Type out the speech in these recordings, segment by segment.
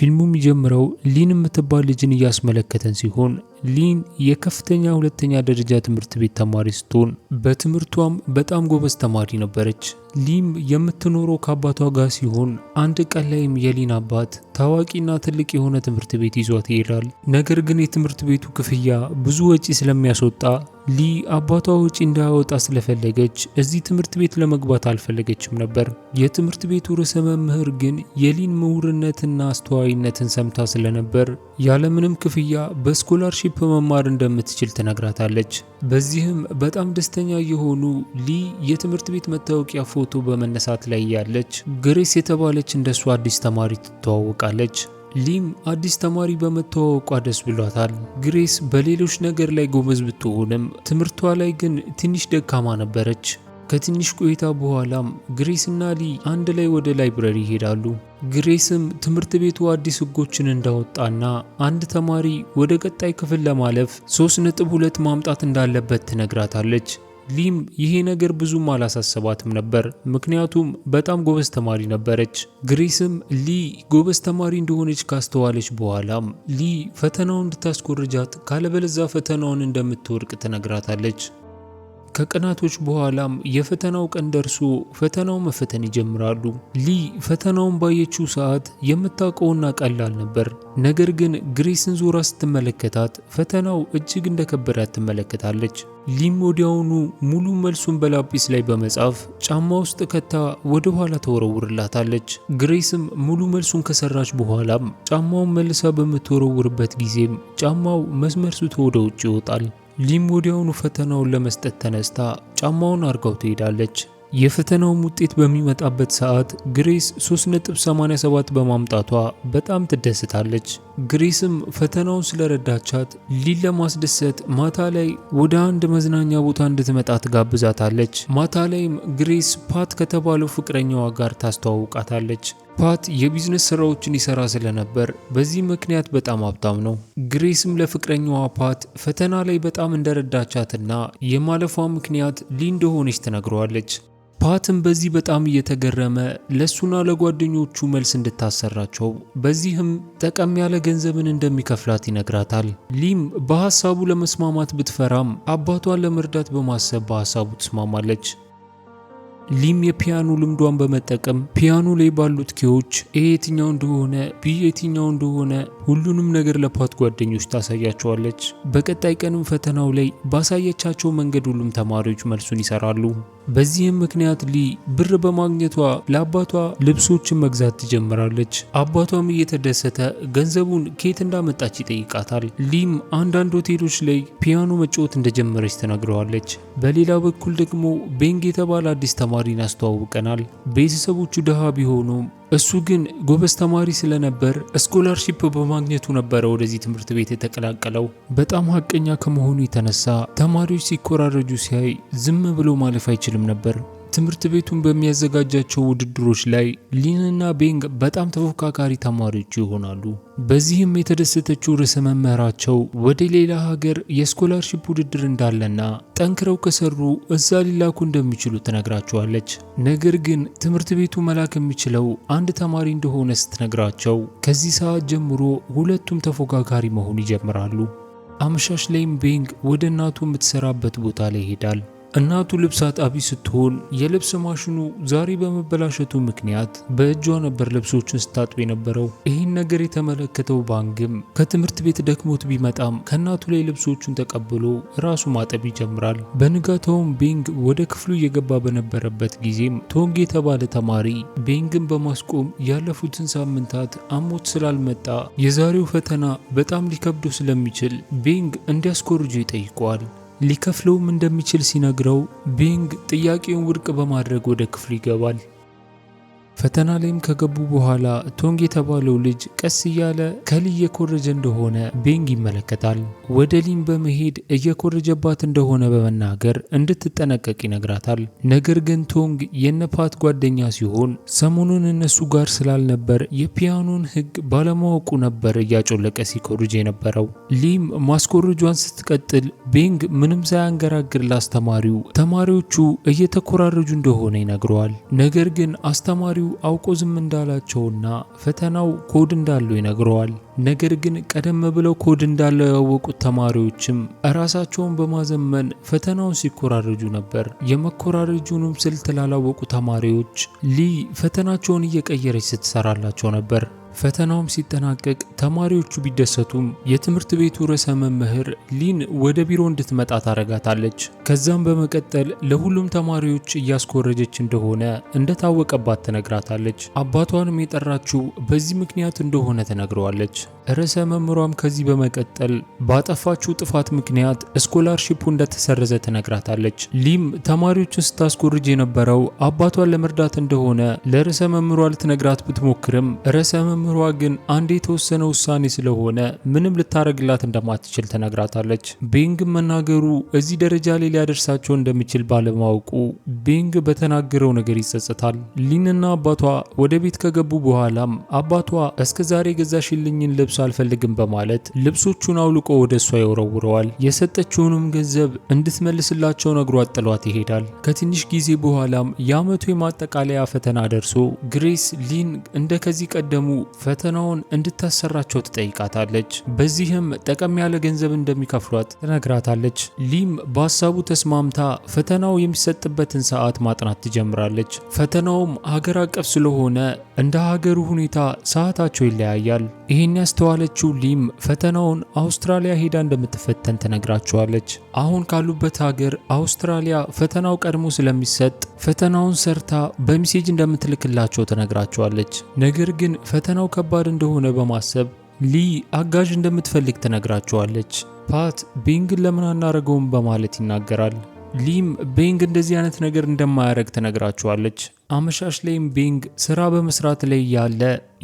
ፊልሙ የሚጀምረው ሊን የምትባል ልጅን እያስመለከተን ሲሆን ሊን የከፍተኛ ሁለተኛ ደረጃ ትምህርት ቤት ተማሪ ስትሆን በትምህርቷም በጣም ጎበዝ ተማሪ ነበረች። ሊም የምትኖረው ከአባቷ ጋር ሲሆን አንድ ቀን ላይም የሊን አባት ታዋቂና ትልቅ የሆነ ትምህርት ቤት ይዟት ይሄዳል። ነገር ግን የትምህርት ቤቱ ክፍያ ብዙ ወጪ ስለሚያስወጣ ሊ አባቷ ወጪ እንዳያወጣ ስለፈለገች እዚህ ትምህርት ቤት ለመግባት አልፈለገችም ነበር። የትምህርት ቤቱ ርዕሰ መምህር ግን የሊን ምሁርነትና አስተዋይነትን ሰምታ ስለነበር ያለምንም ክፍያ በስኮላርሺፕ መማር እንደምትችል ትነግራታለች። በዚህም በጣም ደስተኛ የሆኑ ሊ የትምህርት ቤት መታወቂያ ፎቶ በመነሳት ላይ ያለች ግሬስ የተባለች እንደሱ አዲስ ተማሪ ትተዋወቃለች። ሊም አዲስ ተማሪ በመተዋወቋ ደስ ብሏታል። ግሬስ በሌሎች ነገር ላይ ጎበዝ ብትሆንም ትምህርቷ ላይ ግን ትንሽ ደካማ ነበረች። ከትንሽ ቆይታ በኋላም ግሬስ እና ሊ አንድ ላይ ወደ ላይብረሪ ይሄዳሉ። ግሬስም ትምህርት ቤቱ አዲስ ሕጎችን እንዳወጣና አንድ ተማሪ ወደ ቀጣይ ክፍል ለማለፍ 3.2 ማምጣት እንዳለበት ትነግራታለች። ሊም ይሄ ነገር ብዙም አላሳሰባትም ነበር፣ ምክንያቱም በጣም ጎበዝ ተማሪ ነበረች። ግሬስም ሊ ጎበዝ ተማሪ እንደሆነች ካስተዋለች በኋላም ሊ ፈተናውን እንድታስኮርጃት ካለበለዚያ ፈተናውን እንደምትወድቅ ትነግራታለች። ከቀናቶች በኋላም የፈተናው ቀን ደርሶ ፈተናው መፈተን ይጀምራሉ። ሊ ፈተናውን ባየችው ሰዓት የምታውቀውና ቀላል ነበር። ነገር ግን ግሬስን ዞራ ስትመለከታት ፈተናው እጅግ እንደከበዳት ትመለከታለች። ሊም ወዲያውኑ ሙሉ መልሱን በላጲስ ላይ በመጻፍ ጫማ ውስጥ ከታ ወደ ኋላ ተወረውርላታለች። ግሬስም ሙሉ መልሱን ከሰራች በኋላም ጫማውን መልሳ በምትወረውርበት ጊዜም ጫማው መስመር ስቶ ወደ ውጭ ይወጣል። ሊም ወዲያውኑ ፈተናውን ለመስጠት ተነስታ ጫማውን አርጋው ትሄዳለች። የፈተናውም ውጤት በሚመጣበት ሰዓት ግሬስ 3.87 በማምጣቷ በጣም ትደስታለች። ግሬስም ፈተናውን ስለረዳቻት ሊን ለማስደሰት ማታ ላይ ወደ አንድ መዝናኛ ቦታ እንድትመጣ ትጋብዛታለች። ማታ ላይም ግሬስ ፓት ከተባለው ፍቅረኛዋ ጋር ታስተዋውቃታለች። ፓት የቢዝነስ ስራዎችን ይሰራ ስለነበር በዚህ ምክንያት በጣም ሀብታም ነው። ግሬስም ለፍቅረኛዋ ፓት ፈተና ላይ በጣም እንደረዳቻትና የማለፏ ምክንያት ሊ እንደሆነች ትነግረዋለች። ፓትም በዚህ በጣም እየተገረመ ለሱና ለጓደኞቹ መልስ እንድታሰራቸው በዚህም ጠቀም ያለ ገንዘብን እንደሚከፍላት ይነግራታል። ሊም በሐሳቡ ለመስማማት ብትፈራም አባቷን ለመርዳት በማሰብ በሐሳቡ ትስማማለች። ሊም የፒያኖ ልምዷን በመጠቀም ፒያኖ ላይ ባሉት ኪዎች ኤ የትኛው እንደሆነ ቢ የትኛው እንደሆነ ሁሉንም ነገር ለፓት ጓደኞች ታሳያቸዋለች። በቀጣይ ቀንም ፈተናው ላይ ባሳየቻቸው መንገድ ሁሉም ተማሪዎች መልሱን ይሰራሉ። በዚህም ምክንያት ሊ ብር በማግኘቷ ለአባቷ ልብሶችን መግዛት ትጀምራለች። አባቷም እየተደሰተ ገንዘቡን ከየት እንዳመጣች ይጠይቃታል። ሊም አንዳንድ ሆቴሎች ላይ ፒያኖ መጫወት እንደጀመረች ትነግረዋለች። በሌላ በኩል ደግሞ ቤንግ የተባለ አዲስ ተማሪን ያስተዋውቀናል። ቤተሰቦቹ ድሃ ቢሆኑም እሱ ግን ጎበዝ ተማሪ ስለነበር ስኮላርሺፕ በማግኘቱ ነበረ ወደዚህ ትምህርት ቤት የተቀላቀለው። በጣም ሀቀኛ ከመሆኑ የተነሳ ተማሪዎች ሲኮራረጁ ሲያይ ዝም ብሎ ማለፍ አይችልም ነበር። ትምህርት ቤቱን በሚያዘጋጃቸው ውድድሮች ላይ ሊንና ቤንግ በጣም ተፎካካሪ ተማሪዎች ይሆናሉ። በዚህም የተደሰተችው ርዕሰ መምህራቸው ወደ ሌላ ሀገር የስኮላርሺፕ ውድድር እንዳለና ጠንክረው ከሰሩ እዛ ሊላኩ እንደሚችሉ ትነግራቸዋለች። ነገር ግን ትምህርት ቤቱ መላክ የሚችለው አንድ ተማሪ እንደሆነ ስትነግራቸው ከዚህ ሰዓት ጀምሮ ሁለቱም ተፎካካሪ መሆን ይጀምራሉ። አመሻሽ ላይም ቤንግ ወደ እናቱ የምትሰራበት ቦታ ላይ ይሄዳል። እናቱ ልብስ አጣቢ ስትሆን የልብስ ማሽኑ ዛሬ በመበላሸቱ ምክንያት በእጇ ነበር ልብሶችን ስታጥብ የነበረው። ይህን ነገር የተመለከተው ባንግም ከትምህርት ቤት ደክሞት ቢመጣም ከእናቱ ላይ ልብሶቹን ተቀብሎ ራሱ ማጠብ ይጀምራል። በንጋታውም ቤንግ ወደ ክፍሉ እየገባ በነበረበት ጊዜም ቶንግ የተባለ ተማሪ ቤንግን በማስቆም ያለፉትን ሳምንታት አሞት ስላልመጣ የዛሬው ፈተና በጣም ሊከብደው ስለሚችል ቤንግ እንዲያስኮርጆ ይጠይቀዋል። ሊከፍለውም እንደሚችል ሲነግረው ቤንግ ጥያቄውን ውድቅ በማድረግ ወደ ክፍሉ ይገባል። ፈተና ላይም ከገቡ በኋላ ቶንግ የተባለው ልጅ ቀስ እያለ ከሊ እየኮረጀ እንደሆነ ቤንግ ይመለከታል። ወደ ሊም በመሄድ እየኮረጀባት እንደሆነ በመናገር እንድትጠነቀቅ ይነግራታል። ነገር ግን ቶንግ የነፓት ጓደኛ ሲሆን ሰሞኑን እነሱ ጋር ስላልነበር የፒያኖን ሕግ ባለማወቁ ነበር እያጮለቀ ሲኮርጅ የነበረው። ሊም ማስኮርጇን ስትቀጥል ቤንግ ምንም ሳያንገራግር ላስተማሪው ተማሪዎቹ እየተኮራረጁ እንደሆነ ይነግረዋል። ነገር ግን አስተማሪው አውቆ ዝም እንዳላቸውና ፈተናው ኮድ እንዳለው ይነግረዋል። ነገር ግን ቀደም ብለው ኮድ እንዳለው ያወቁት ተማሪዎችም ራሳቸውን በማዘመን ፈተናውን ሲኮራረጁ ነበር። የመኮራረጁንም ስልት ላላወቁ ተማሪዎች ሊ ፈተናቸውን እየቀየረች ስትሰራላቸው ነበር። ፈተናውም ሲጠናቀቅ ተማሪዎቹ ቢደሰቱም የትምህርት ቤቱ ርዕሰ መምህር ሊን ወደ ቢሮ እንድትመጣ ታረጋታለች። ከዛም በመቀጠል ለሁሉም ተማሪዎች እያስኮረጀች እንደሆነ እንደታወቀባት ትነግራታለች። አባቷንም የጠራችው በዚህ ምክንያት እንደሆነ ትነግረዋለች። ርዕሰ መምህሯም ከዚህ በመቀጠል ባጠፋችው ጥፋት ምክንያት ስኮላርሺፑ እንደተሰረዘ ትነግራታለች። ሊም ተማሪዎችን ስታስኮርጅ የነበረው አባቷን ለመርዳት እንደሆነ ለርዕሰ መምህሯ ልትነግራት ብትሞክርም ርዕሰ መምህሯ ግን አንድ የተወሰነ ውሳኔ ስለሆነ ምንም ልታረግላት እንደማትችል ትነግራታለች። ቤንግም መናገሩ እዚህ ደረጃ ላይ ሊያደርሳቸው እንደሚችል ባለማወቁ ቤንግ በተናገረው ነገር ይጸጸታል። ሊንና አባቷ ወደ ቤት ከገቡ በኋላም አባቷ እስከዛሬ ገዛሽልኝን ልብስ አልፈልግም በማለት ልብሶቹን አውልቆ ወደ እሷ ይወረውረዋል። የሰጠችውንም ገንዘብ እንድትመልስላቸው ነግሯት ጥሏት ይሄዳል። ከትንሽ ጊዜ በኋላም የዓመቱ የማጠቃለያ ፈተና ደርሶ ግሬስ ሊን እንደ ከዚህ ቀደሙ ፈተናውን እንድታሰራቸው ትጠይቃታለች። በዚህም ጠቀም ያለ ገንዘብ እንደሚከፍሏት ትነግራታለች። ሊም በሀሳቡ ተስማምታ ፈተናው የሚሰጥበትን ሰዓት ማጥናት ትጀምራለች። ፈተናውም ሀገር አቀፍ ስለሆነ እንደ ሀገሩ ሁኔታ ሰዓታቸው ይለያያል። ይህን ያስተዋለችው ሊም ፈተናውን አውስትራሊያ ሄዳ እንደምትፈተን ትነግራቸዋለች። አሁን ካሉበት ሀገር አውስትራሊያ ፈተናው ቀድሞ ስለሚሰጥ ፈተናውን ሰርታ በሜሴጅ እንደምትልክላቸው ትነግራቸዋለች። ነገር ግን ፈተናው ከባድ እንደሆነ በማሰብ ሊ አጋዥ እንደምትፈልግ ትነግራቸዋለች። ፓት ቤንግን ለምን አናረገውም በማለት ይናገራል። ሊም ቤንግ እንደዚህ አይነት ነገር እንደማያደርግ ትነግራቸዋለች። አመሻሽ ላይም ቤንግ ስራ በመስራት ላይ ያለ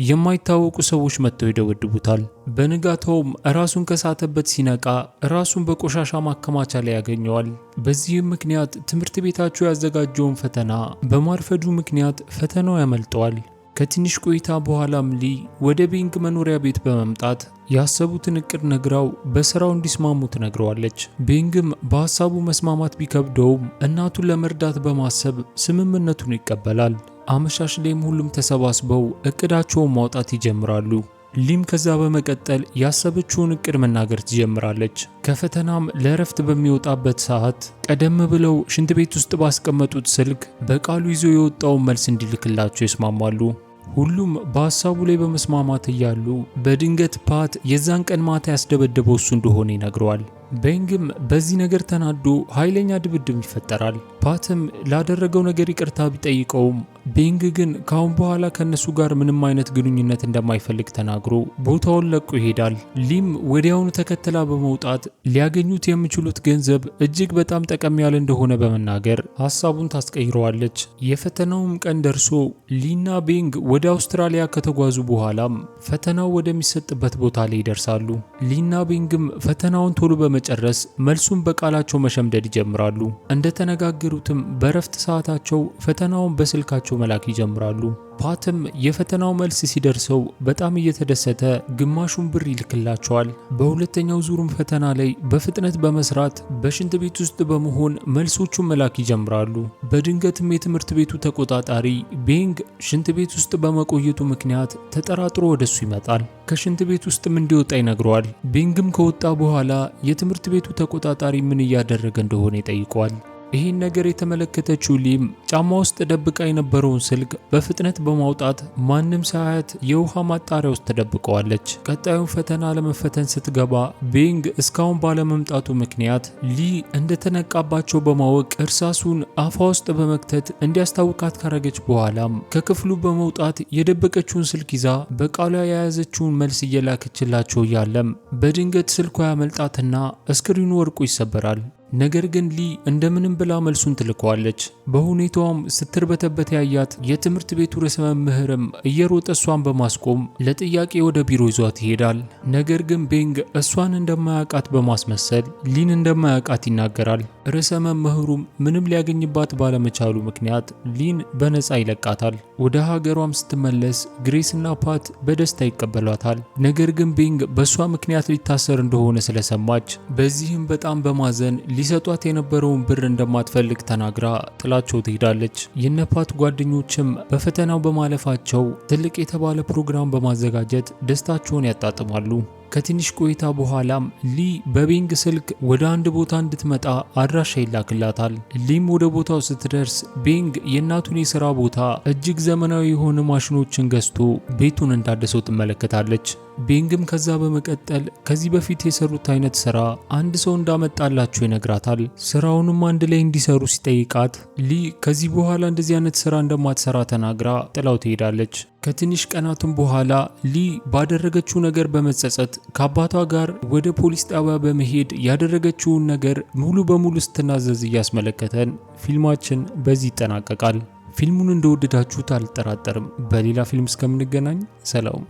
የማይታወቁ ሰዎች መጥተው ይደበድቡታል። በንጋታውም ራሱን ከሳተበት ሲነቃ ራሱን በቆሻሻ ማከማቻ ላይ ያገኘዋል። በዚህም ምክንያት ትምህርት ቤታቸው ያዘጋጀውን ፈተና በማርፈዱ ምክንያት ፈተናው ያመልጠዋል። ከትንሽ ቆይታ በኋላም ሊ ወደ ቤንግ መኖሪያ ቤት በመምጣት ያሰቡትን እቅድ ነግራው በስራው እንዲስማሙ ትነግረዋለች። ቤንግም በሀሳቡ መስማማት ቢከብደውም እናቱን ለመርዳት በማሰብ ስምምነቱን ይቀበላል። አመሻሽ ላይም ሁሉም ተሰባስበው እቅዳቸውን ማውጣት ይጀምራሉ። ሊም ከዛ በመቀጠል ያሰበችውን እቅድ መናገር ትጀምራለች። ከፈተናም ለእረፍት በሚወጣበት ሰዓት ቀደም ብለው ሽንት ቤት ውስጥ ባስቀመጡት ስልክ በቃሉ ይዞ የወጣውን መልስ እንዲልክላቸው ይስማማሉ። ሁሉም በሀሳቡ ላይ በመስማማት እያሉ በድንገት ፓት የዛን ቀን ማታ ያስደበደበው እሱ እንደሆነ ይነግረዋል። ቤንግም በዚህ ነገር ተናዶ ኃይለኛ ድብድብ ይፈጠራል። ፓትም ላደረገው ነገር ይቅርታ ቢጠይቀውም ቤንግ ግን ካሁን በኋላ ከነሱ ጋር ምንም አይነት ግንኙነት እንደማይፈልግ ተናግሮ ቦታውን ለቆ ይሄዳል። ሊም ወዲያውኑ ተከትላ በመውጣት ሊያገኙት የሚችሉት ገንዘብ እጅግ በጣም ጠቀም ያለ እንደሆነ በመናገር ሀሳቡን ታስቀይረዋለች። የፈተናውም ቀን ደርሶ ሊና ቤንግ ወደ አውስትራሊያ ከተጓዙ በኋላም ፈተናው ወደሚሰጥበት ቦታ ላይ ይደርሳሉ። ሊና ቤንግም ፈተናውን ቶሎ በመጨረስ መልሱን በቃላቸው መሸምደድ ይጀምራሉ። እንደተነጋገሩትም በረፍት ሰዓታቸው ፈተናውን በስልካቸው መላክ ይጀምራሉ። ፓትም የፈተናው መልስ ሲደርሰው በጣም እየተደሰተ ግማሹን ብር ይልክላቸዋል። በሁለተኛው ዙርም ፈተና ላይ በፍጥነት በመስራት በሽንት ቤት ውስጥ በመሆን መልሶቹን መላክ ይጀምራሉ። በድንገትም የትምህርት ቤቱ ተቆጣጣሪ ቤንግ ሽንት ቤት ውስጥ በመቆየቱ ምክንያት ተጠራጥሮ ወደሱ ይመጣል። ከሽንት ቤት ውስጥም እንዲወጣ ይነግረዋል። ቤንግም ከወጣ በኋላ የትምህርት ቤቱ ተቆጣጣሪ ምን እያደረገ እንደሆነ ይጠይቀዋል። ይህን ነገር የተመለከተችው ሊም ጫማ ውስጥ ደብቃ የነበረውን ስልክ በፍጥነት በማውጣት ማንም ሳያት የውሃ ማጣሪያ ውስጥ ተደብቀዋለች። ቀጣዩን ፈተና ለመፈተን ስትገባ ቤንግ እስካሁን ባለመምጣቱ ምክንያት ሊ እንደተነቃባቸው በማወቅ እርሳሱን አፏ ውስጥ በመክተት እንዲያስታውቃት ካረገች በኋላም ከክፍሉ በመውጣት የደበቀችውን ስልክ ይዛ በቃሏ የያዘችውን መልስ እየላከችላቸው እያለም በድንገት ስልኳ ያመልጣትና ስክሪኑ ወድቆ ይሰበራል። ነገር ግን ሊ እንደምንም ብላ መልሱን ትልከዋለች። በሁኔታውም ስትርበተበት ያያት የትምህርት ቤቱ ርዕሰ መምህርም እየሮጠ እሷን በማስቆም ለጥያቄ ወደ ቢሮ ይዟት ይሄዳል። ነገር ግን ቤንግ እሷን እንደማያውቃት በማስመሰል ሊን እንደማያውቃት ይናገራል። ርዕሰ መምህሩም ምንም ሊያገኝባት ባለመቻሉ ምክንያት ሊን በነፃ ይለቃታል። ወደ ሀገሯም ስትመለስ ግሬስና ፓት በደስታ ይቀበሏታል። ነገር ግን ቤንግ በእሷ ምክንያት ሊታሰር እንደሆነ ስለሰማች በዚህም በጣም በማዘን ሊሰጧት የነበረውን ብር እንደማትፈልግ ተናግራ ጥላቸው ትሄዳለች። የነፓት ጓደኞችም በፈተናው በማለፋቸው ትልቅ የተባለ ፕሮግራም በማዘጋጀት ደስታቸውን ያጣጥማሉ። ከትንሽ ቆይታ በኋላም ሊ በቤንግ ስልክ ወደ አንድ ቦታ እንድትመጣ አድራሻ ይላክላታል። ሊም ወደ ቦታው ስትደርስ ቤንግ የእናቱን የሥራ ቦታ እጅግ ዘመናዊ የሆኑ ማሽኖችን ገዝቶ ቤቱን እንዳደሰው ትመለከታለች። ቤንግም ከዛ በመቀጠል ከዚህ በፊት የሰሩት አይነት ስራ አንድ ሰው እንዳመጣላቸው ይነግራታል። ስራውንም አንድ ላይ እንዲሰሩ ሲጠይቃት ሊ ከዚህ በኋላ እንደዚህ አይነት ስራ እንደማትሰራ ተናግራ ጥላው ትሄዳለች። ከትንሽ ቀናትም በኋላ ሊ ባደረገችው ነገር በመጸጸት ከአባቷ ጋር ወደ ፖሊስ ጣቢያ በመሄድ ያደረገችውን ነገር ሙሉ በሙሉ ስትናዘዝ እያስመለከተን ፊልማችን በዚህ ይጠናቀቃል። ፊልሙን እንደወደዳችሁት አልጠራጠርም። በሌላ ፊልም እስከምንገናኝ ሰላም።